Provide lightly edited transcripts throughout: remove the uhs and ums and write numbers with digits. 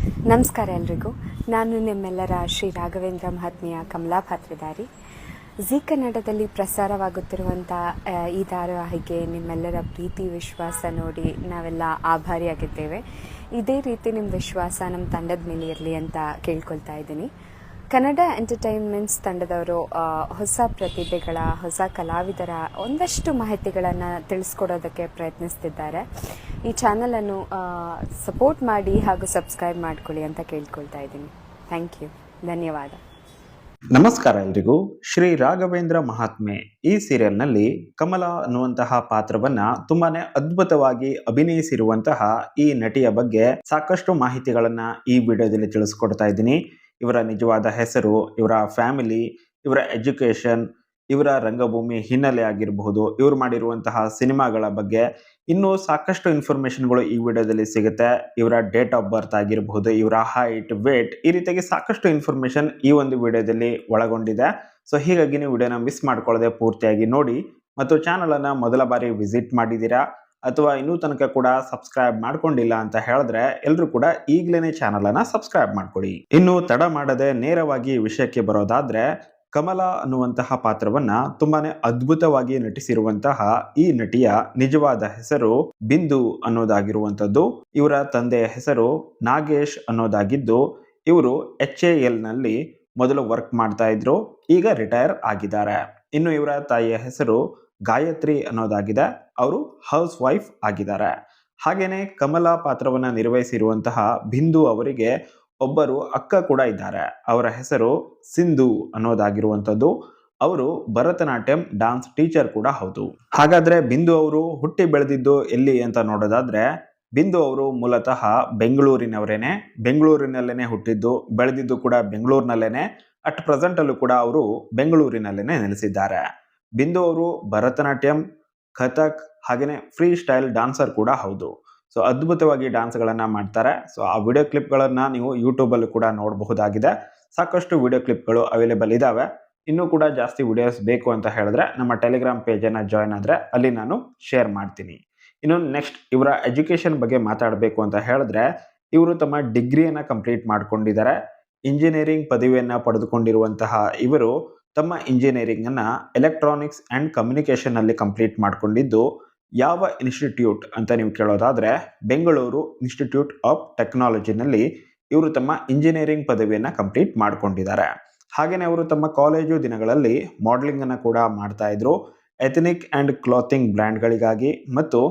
ನಮಸ್ಕಾರ ಎಲ್ರಿಗೂ. ನಾನು ನಿಮ್ಮೆಲ್ಲರ ಶ್ರೀ ರಾಘವೇಂದ್ರ ಮಹಾತ್ಮೆಯ ಕಮಲಾ ಪಾತ್ರಧಾರಿ. ಜೀ ಕನ್ನಡದಲ್ಲಿ ಪ್ರಸಾರವಾಗುತ್ತಿರುವಂಥ ಈ ಧಾರಾವಾಹಿಗೆ ನಿಮ್ಮೆಲ್ಲರ ಪ್ರೀತಿ ವಿಶ್ವಾಸ ನೋಡಿ ನಾವೆಲ್ಲ ಆಭಾರಿಯಾಗಿದ್ದೇವೆ. ಇದೇ ರೀತಿ ನಿಮ್ಮ ವಿಶ್ವಾಸ ನಮ್ಮ ತಂಡದ ಮೇಲೆ ಇರಲಿ ಅಂತ ಕೇಳ್ಕೊಳ್ತಾ ಇದ್ದೀನಿ. ಕನ್ನಡ ಎಂಟರ್ಟೈನ್ಮೆಂಟ್ಸ್ ತಂಡದವರು ಹೊಸ ಪ್ರತಿಭೆಗಳ, ಹೊಸ ಕಲಾವಿದರ ಒಂದಷ್ಟು ಮಾಹಿತಿಗಳನ್ನು ತಿಳಿಸ್ಕೊಡೋದಕ್ಕೆ ಪ್ರಯತ್ನಿಸ್ತಿದ್ದಾರೆ. ಈ ಚಾನಲನ್ನು ಸಪೋರ್ಟ್ ಮಾಡಿ ಹಾಗೂ ಸಬ್ಸ್ಕ್ರೈಬ್ ಮಾಡ್ಕೊಳ್ಳಿ ಅಂತ ಕೇಳ್ಕೊಳ್ತಾ ಇದ್ದೀನಿ. ಥ್ಯಾಂಕ್ ಯು, ಧನ್ಯವಾದ. ನಮಸ್ಕಾರ ಎಲ್ರಿಗೂ. ಶ್ರೀ ರಾಘವೇಂದ್ರ ಮಹಾತ್ಮೆ ಈ ಸೀರಿಯಲ್ನಲ್ಲಿ ಕಮಲಾ ಅನ್ನುವಂತಹ ಪಾತ್ರವನ್ನ ತುಂಬಾನೇ ಅದ್ಭುತವಾಗಿ ಅಭಿನಯಿಸಿರುವಂತಹ ಈ ನಟಿಯ ಬಗ್ಗೆ ಸಾಕಷ್ಟು ಮಾಹಿತಿಗಳನ್ನ ಈ ವಿಡಿಯೋದಲ್ಲಿ ತಿಳಿಸ್ಕೊಡ್ತಾ ಇದ್ದೀನಿ. ಇವರ ನಿಜವಾದ ಹೆಸರು, ಇವರ ಫ್ಯಾಮಿಲಿ, ಇವರ ಎಜುಕೇಶನ್, ಇವರ ರಂಗಭೂಮಿ ಹಿನ್ನೆಲೆ ಆಗಿರಬಹುದು, ಇವರು ಮಾಡಿರುವಂತಹ ಸಿನಿಮಾಗಳ ಬಗ್ಗೆ ಇನ್ನೂ ಸಾಕಷ್ಟು ಇನ್ಫಾರ್ಮೇಶನ್ಗಳು ಈ ವಿಡಿಯೋದಲ್ಲಿ ಸಿಗುತ್ತೆ. ಇವರ ಡೇಟ್ ಆಫ್ ಬರ್ತ್ ಆಗಿರಬಹುದು, ಇವರ ಹೈಟ್, ವೇಟ್, ಈ ರೀತಿಯಾಗಿ ಸಾಕಷ್ಟು ಇನ್ಫಾರ್ಮೇಶನ್ ಈ ಒಂದು ವಿಡಿಯೋದಲ್ಲಿ ಒಳಗೊಂಡಿದೆ. ಸೊ ಹೀಗಾಗಿ ನೀವು ವಿಡಿಯೋನ ಮಿಸ್ ಮಾಡ್ಕೊಳ್ಳದೆ ಪೂರ್ತಿಯಾಗಿ ನೋಡಿ. ಮತ್ತು ಚಾನಲ್ ಅನ್ನ ಮೊದಲ ಬಾರಿ ವಿಸಿಟ್ ಮಾಡಿದ್ದೀರಾ ಅಥವಾ ಇನ್ನೂ ತನಕ ಕೂಡ ಸಬ್ಸ್ಕ್ರೈಬ್ ಮಾಡ್ಕೊಂಡಿಲ್ಲ ಅಂತ ಹೇಳಿದ್ರೆ ಎಲ್ಲರೂ ಕೂಡ ಈಗಲೇ ಚಾನಲ್ ಅನ್ನ ಸಬ್ಸ್ಕ್ರೈಬ್ ಮಾಡ್ಕೊಳ್ಳಿ. ಇನ್ನು ತಡ ಮಾಡದೆ ನೇರವಾಗಿ ವಿಷಯಕ್ಕೆ ಬರೋದಾದ್ರೆ, ಕಮಲಾ ಅನ್ನುವಂತಹ ಪಾತ್ರವನ್ನ ತುಂಬಾನೇ ಅದ್ಭುತವಾಗಿ ನಟಿಸಿರುವಂತಹ ಈ ನಟಿಯ ನಿಜವಾದ ಹೆಸರು ಬಿಂದು ಅನ್ನೋದಾಗಿರುವಂತದ್ದು. ಇವರ ತಂದೆಯ ಹೆಸರು ನಾಗೇಶ್ ಅನ್ನೋದಾಗಿದ್ದು, ಇವರು HAL ನಲ್ಲಿ ಮೊದಲು ವರ್ಕ್ ಮಾಡ್ತಾ ಇದ್ರು, ಈಗ ರಿಟೈರ್ ಆಗಿದ್ದಾರೆ. ಇನ್ನು ಇವರ ತಾಯಿಯ ಹೆಸರು ಗಾಯತ್ರಿ ಅನ್ನೋದಾಗಿದೆ, ಅವರು ಹೌಸ್ ವೈಫ್ ಆಗಿದ್ದಾರೆ. ಹಾಗೇನೆ ಕಮಲಾ ಪಾತ್ರವನ್ನ ನಿರ್ವಹಿಸಿರುವಂತಹ ಬಿಂದು ಅವರಿಗೆ ಒಬ್ಬರು ಅಕ್ಕ ಕೂಡ ಇದ್ದಾರೆ. ಅವರ ಹೆಸರು ಸಿಂಧು ಅನ್ನೋದಾಗಿರುವಂಥದ್ದು. ಅವರು ಭರತನಾಟ್ಯಂ ಡಾನ್ಸ್ ಟೀಚರ್ ಕೂಡ ಹೌದು. ಹಾಗಾದ್ರೆ ಬಿಂದು ಅವರು ಹುಟ್ಟಿ ಬೆಳೆದಿದ್ದು ಎಲ್ಲಿ ಅಂತ ನೋಡೋದಾದ್ರೆ, ಬಿಂದು ಅವರು ಮೂಲತಃ ಬೆಂಗಳೂರಿನವರೇನೆ. ಬೆಂಗಳೂರಿನಲ್ಲೇನೆ ಹುಟ್ಟಿದ್ದು, ಬೆಳೆದಿದ್ದು ಕೂಡ ಬೆಂಗಳೂರಿನಲ್ಲೇನೆ. ಅಟ್ ಪ್ರೆಸೆಂಟ್ ಅಲ್ಲೂ ಕೂಡ ಅವರು ಬೆಂಗಳೂರಿನಲ್ಲೇನೆ ನೆಲೆಸಿದ್ದಾರೆ. ಬಿಂದು ಅವರು ಭರತನಾಟ್ಯಂ, ಕಥಕ್ ಹಾಗೇನೆ ಫ್ರೀ ಸ್ಟೈಲ್ ಡಾನ್ಸರ್ ಕೂಡ ಹೌದು. ಸೊ ಅದ್ಭುತವಾಗಿ ಡ್ಯಾನ್ಸ್ಗಳನ್ನು ಮಾಡ್ತಾರೆ. ಸೊ ಆ ವಿಡಿಯೋ ಕ್ಲಿಪ್ಗಳನ್ನು ನೀವು ಯೂಟ್ಯೂಬಲ್ಲೂ ಕೂಡ ನೋಡಬಹುದಾಗಿದೆ. ಸಾಕಷ್ಟು ವಿಡಿಯೋ ಕ್ಲಿಪ್ಗಳು ಅವೈಲೇಬಲ್ ಇದ್ದಾವೆ. ಇನ್ನೂ ಕೂಡ ಜಾಸ್ತಿ ವಿಡಿಯೋಸ್ ಬೇಕು ಅಂತ ಹೇಳಿದ್ರೆ ನಮ್ಮ ಟೆಲಿಗ್ರಾಮ್ ಪೇಜನ್ನು ಜಾಯ್ನ್ ಆದರೆ ಅಲ್ಲಿ ನಾನು ಶೇರ್ ಮಾಡ್ತೀನಿ. ಇನ್ನು ನೆಕ್ಸ್ಟ್ ಇವರ ಎಜುಕೇಷನ್ ಬಗ್ಗೆ ಮಾತಾಡಬೇಕು ಅಂತ ಹೇಳಿದ್ರೆ, ಇವರು ತಮ್ಮ ಡಿಗ್ರಿಯನ್ನು ಕಂಪ್ಲೀಟ್ ಮಾಡ್ಕೊಂಡಿದ್ದಾರೆ. ಇಂಜಿನಿಯರಿಂಗ್ ಪದವಿಯನ್ನು ಪಡೆದುಕೊಂಡಿರುವಂತಹ ಇವರು ತಮ್ಮ ಇಂಜಿನಿಯರಿಂಗನ್ನು ಎಲೆಕ್ಟ್ರಾನಿಕ್ಸ್ ಆ್ಯಂಡ್ ಕಮ್ಯುನಿಕೇಷನ್ನಲ್ಲಿ ಕಂಪ್ಲೀಟ್ ಮಾಡಿಕೊಂಡಿದ್ದು, ಯಾವ ಇನ್ಸ್ಟಿಟ್ಯೂಟ್ ಅಂತ ನೀವು ಕೇಳೋದಾದರೆ ಬೆಂಗಳೂರು ಇನ್ಸ್ಟಿಟ್ಯೂಟ್ ಆಫ್ ಟೆಕ್ನಾಲಜಿನಲ್ಲಿ ಇವರು ತಮ್ಮ ಇಂಜಿನಿಯರಿಂಗ್ ಪದವಿಯನ್ನು ಕಂಪ್ಲೀಟ್ ಮಾಡಿಕೊಂಡಿದ್ದಾರೆ. ಹಾಗೆಯೇ ಅವರು ತಮ್ಮ ಕಾಲೇಜು ದಿನಗಳಲ್ಲಿ ಮಾಡಲಿಂಗನ್ನು ಕೂಡ ಮಾಡ್ತಾ ಇದ್ರು. ಎಥನಿಕ್ ಆ್ಯಂಡ್ ಕ್ಲಾತಿಂಗ್ ಬ್ರ್ಯಾಂಡ್ಗಳಿಗಾಗಿ ಮತ್ತು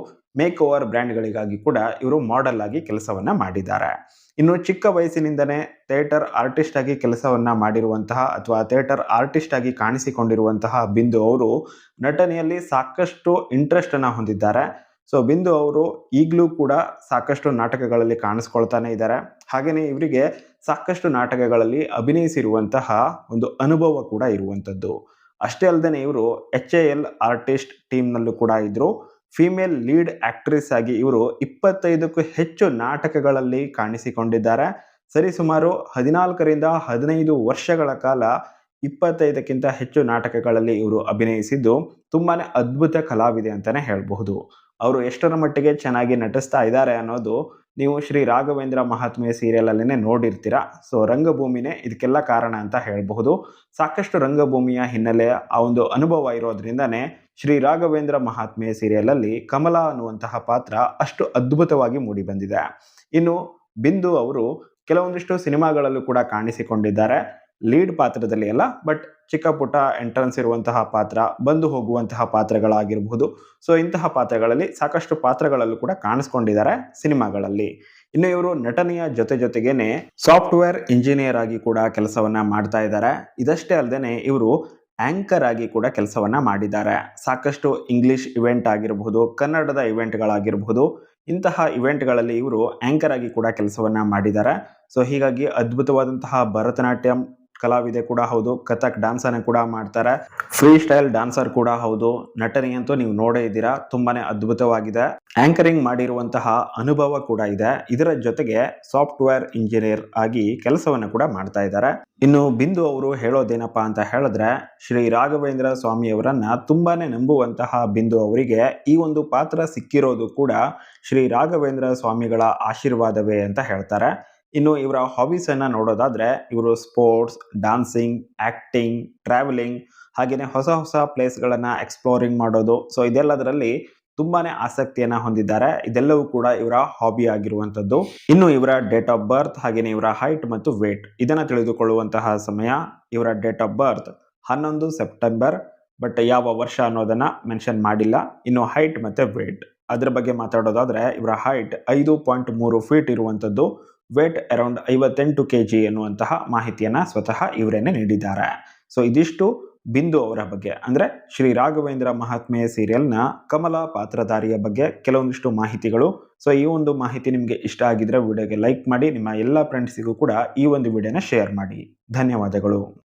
ಮೇಕ್ ಓವರ್ ಬ್ರ್ಯಾಂಡ್ಗಳಿಗಾಗಿ ಕೂಡ ಇವರು ಮಾಡೆಲ್ ಆಗಿ ಕೆಲಸವನ್ನು ಮಾಡಿದ್ದಾರೆ. ಇನ್ನು ಚಿಕ್ಕ ವಯಸ್ಸಿನಿಂದನೇ ಥಿಯೇಟರ್ ಆರ್ಟಿಸ್ಟ್ ಆಗಿ ಕೆಲಸವನ್ನು ಮಾಡಿರುವಂತಹ ಅಥವಾ ಥಿಯೇಟರ್ ಆರ್ಟಿಸ್ಟ್ ಆಗಿ ಕಾಣಿಸಿಕೊಂಡಿರುವಂತಹ ಬಿಂದು ಅವರು ನಟನೆಯಲ್ಲಿ ಸಾಕಷ್ಟು ಇಂಟ್ರೆಸ್ಟನ್ನು ಹೊಂದಿದ್ದಾರೆ. ಸೊ ಬಿಂದು ಅವರು ಈಗಲೂ ಕೂಡ ಸಾಕಷ್ಟು ನಾಟಕಗಳಲ್ಲಿ ಕಾಣಿಸ್ಕೊಳ್ತಾನೆ ಇದ್ದಾರೆ. ಹಾಗೆಯೇ ಇವರಿಗೆ ಸಾಕಷ್ಟು ನಾಟಕಗಳಲ್ಲಿ ಅಭಿನಯಿಸಿರುವಂತಹ ಒಂದು ಅನುಭವ ಕೂಡ ಇರುವಂಥದ್ದು. ಅಷ್ಟೇ ಅಲ್ಲದೆ ಇವರು HAL ಆರ್ಟಿಸ್ಟ್ ಟೀಮ್ನಲ್ಲೂ ಕೂಡ ಇದ್ದರು. ಫಿಮೇಲ್ ಲೀಡ್ ಆಕ್ಟ್ರೆಸ್ ಆಗಿ ಇವರು 25ಕ್ಕೂ ಹೆಚ್ಚು ನಾಟಕಗಳಲ್ಲಿ ಕಾಣಿಸಿಕೊಂಡಿದ್ದಾರೆ. ಸರಿಸುಮಾರು 14ರಿಂದ 15 ವರ್ಷಗಳ ಕಾಲ 25ಕ್ಕಿಂತ ಹೆಚ್ಚು ನಾಟಕಗಳಲ್ಲಿ ಇವರು ಅಭಿನಯಿಸಿದ್ದು ತುಂಬಾನೇ ಅದ್ಭುತ ಕಲಾವಿದೆ ಅಂತಾನೆ ಹೇಳಬಹುದು. ಅವರು ಎಷ್ಟರ ಮಟ್ಟಿಗೆ ಚೆನ್ನಾಗಿ ನಟಿಸ್ತಾ ಇದ್ದಾರೆ ಅನ್ನೋದು ನೀವು ಶ್ರೀ ರಾಘವೇಂದ್ರ ಮಹಾತ್ಮೆ ಸೀರಿಯಲ್ ಅಲ್ಲೇ ನೋಡಿರ್ತೀರಾ. ಸೊ ರಂಗಭೂಮಿನೇ ಇದಕ್ಕೆಲ್ಲ ಕಾರಣ ಅಂತ ಹೇಳಬಹುದು. ಸಾಕಷ್ಟು ರಂಗಭೂಮಿಯ ಹಿನ್ನೆಲೆ ಆ ಒಂದು ಅನುಭವ ಇರೋದ್ರಿಂದನೇ ಶ್ರೀ ರಾಘವೇಂದ್ರ ಮಹಾತ್ಮೆ ಸೀರಿಯಲ್ ಅಲ್ಲಿ ಕಮಲಾ ಅನ್ನುವಂತಹ ಪಾತ್ರ ಅಷ್ಟು ಅದ್ಭುತವಾಗಿ ಮೂಡಿ ಬಂದಿದೆ. ಇನ್ನು ಬಿಂದು ಅವರು ಕೆಲವೊಂದಿಷ್ಟು ಸಿನಿಮಾಗಳಲ್ಲೂ ಕೂಡ ಕಾಣಿಸಿಕೊಂಡಿದ್ದಾರೆ. ಲೀಡ್ ಪಾತ್ರದಲ್ಲಿ ಅಲ್ಲ, ಬಟ್ ಚಿಕ್ಕ ಪುಟ್ಟ ಎಂಟ್ರೆನ್ಸ್ ಇರುವಂತಹ ಪಾತ್ರ, ಬಂದು ಹೋಗುವಂತಹ ಪಾತ್ರಗಳಾಗಿರಬಹುದು. ಸೊ ಇಂತಹ ಪಾತ್ರಗಳಲ್ಲಿ ಸಾಕಷ್ಟು ಪಾತ್ರಗಳಲ್ಲೂ ಕೂಡ ಕಾಣಿಸ್ಕೊಂಡಿದ್ದಾರೆ ಸಿನಿಮಾಗಳಲ್ಲಿ. ಇನ್ನು ಇವರು ನಟನೆಯ ಜೊತೆಗೇನೆ ಸಾಫ್ಟ್ವೇರ್ ಇಂಜಿನಿಯರ್ ಆಗಿ ಕೂಡ ಕೆಲಸವನ್ನ ಮಾಡ್ತಾ ಇದ್ದಾರೆ. ಇದಷ್ಟೇ ಅಲ್ಲದೆ ಇವರು ಆಂಕರ್ ಆಗಿ ಕೂಡ ಕೆಲಸವನ್ನ ಮಾಡಿದ್ದಾರೆ. ಸಾಕಷ್ಟು ಇಂಗ್ಲಿಷ್ ಇವೆಂಟ್ ಆಗಿರಬಹುದು, ಕನ್ನಡದ ಇವೆಂಟ್ಗಳಾಗಿರಬಹುದು, ಇಂತಹ ಇವೆಂಟ್ಗಳಲ್ಲಿ ಇವರು ಆಂಕರ್ ಆಗಿ ಕೂಡ ಕೆಲಸವನ್ನ ಮಾಡಿದ್ದಾರೆ. ಸೊ ಹೀಗಾಗಿ ಅದ್ಭುತವಾದಂತಹ ಭರತನಾಟ್ಯಂ ಕಲಾವಿದೆ ಕೂಡ ಹೌದು, ಕಥಕ್ ಡ್ಯಾನ್ಸ್ ಅನ್ನು ಕೂಡ ಮಾಡ್ತಾರೆ, ಫ್ರೀ ಸ್ಟೈಲ್ ಡ್ಯಾನ್ಸರ್ ಕೂಡ ಹೌದು. ನಟನೆಯಂತೂ ನೀವು ನೋಡೇ ಇದ್ದೀರಾ, ತುಂಬಾನೇ ಅದ್ಭುತವಾಗಿದೆ. ಆಂಕರಿಂಗ್ ಮಾಡಿರುವಂತಹ ಅನುಭವ ಕೂಡ ಇದೆ. ಇದರ ಜೊತೆಗೆ ಸಾಫ್ಟ್ವೇರ್ ಇಂಜಿನಿಯರ್ ಆಗಿ ಕೆಲಸವನ್ನು ಕೂಡ ಮಾಡ್ತಾ ಇದ್ದಾರೆ. ಇನ್ನು ಬಿಂದು ಅವರು ಹೇಳೋದೇನಪ್ಪಾ ಅಂತ ಹೇಳಿದ್ರೆ, ಶ್ರೀ ರಾಘವೇಂದ್ರ ಸ್ವಾಮಿಯವರನ್ನ ತುಂಬಾನೇ ನಂಬುವಂತಹ ಬಿಂದು ಅವರಿಗೆ ಈ ಒಂದು ಪಾತ್ರ ಸಿಕ್ಕಿರೋದು ಕೂಡ ಶ್ರೀ ರಾಘವೇಂದ್ರ ಸ್ವಾಮಿಗಳ ಆಶೀರ್ವಾದವೇ ಅಂತ ಹೇಳ್ತಾರೆ. ಇನ್ನು ಇವರ ಹಾಬೀಸ್ ಅನ್ನ ನೋಡೋದಾದ್ರೆ ಇವರು ಸ್ಪೋರ್ಟ್ಸ್, ಡಾನ್ಸಿಂಗ್, ಆಕ್ಟಿಂಗ್, ಟ್ರಾವೆಲಿಂಗ್ ಹಾಗೇನೆ ಹೊಸ ಹೊಸ ಪ್ಲೇಸ್ಗಳನ್ನ ಎಕ್ಸ್ಪ್ಲೋರಿಂಗ್ ಮಾಡೋದು. ಸೊ ಇದೆಲ್ಲದರಲ್ಲಿ ತುಂಬಾನೇ ಆಸಕ್ತಿಯನ್ನ ಹೊಂದಿದ್ದಾರೆ. ಇದೆಲ್ಲವೂ ಕೂಡ ಇವರ ಹಾಬಿ ಆಗಿರುವಂತದ್ದು. ಇನ್ನು ಇವರ ಡೇಟ್ ಆಫ್ ಬರ್ತ್ ಹಾಗೇನೆ ಇವರ ಹೈಟ್ ಮತ್ತು ವೇಟ್ ಇದನ್ನ ತಿಳಿದುಕೊಳ್ಳುವಂತಹ ಸಮಯ. ಇವರ date of birth 11 September, but ಯಾವ ವರ್ಷ ಅನ್ನೋದನ್ನ ಮೆನ್ಷನ್ ಮಾಡಿಲ್ಲ. ಇನ್ನು ಹೈಟ್ ಮತ್ತೆ ವೇಟ್ ಅದ್ರ ಬಗ್ಗೆ ಮಾತಾಡೋದಾದ್ರೆ ಇವರ ಹೈಟ್ 5.3 ಫೀಟ್ ಇರುವಂತದ್ದು, ವೇಟ್ ಅರೌಂಡ್ 58 kg ಎನ್ನುವಂತಹ ಮಾಹಿತಿಯನ್ನ ಸ್ವತಃ ಇವರೇನೆ ನೀಡಿದ್ದಾರೆ. ಸೊ ಇದಿಷ್ಟು ಬಿಂದು ಅವರ ಬಗ್ಗೆ, ಅಂದ್ರೆ ಶ್ರೀ ರಾಘವೇಂದ್ರ ಮಹಾತ್ಮೆ ಸೀರಿಯಲ್ನ ಕಮಲ ಪಾತ್ರಧಾರಿಯ ಬಗ್ಗೆ ಕೆಲವೊಂದಿಷ್ಟು ಮಾಹಿತಿಗಳು. ಸೊ ಈ ಒಂದು ಮಾಹಿತಿ ನಿಮಗೆ ಇಷ್ಟ ಆಗಿದ್ರೆ ವಿಡಿಯೋಗೆ ಲೈಕ್ ಮಾಡಿ, ನಿಮ್ಮ ಎಲ್ಲ ಫ್ರೆಂಡ್ಸಿಗೂ ಕೂಡ ಈ ಒಂದು ವಿಡಿಯೋನ ಶೇರ್ ಮಾಡಿ. ಧನ್ಯವಾದಗಳು.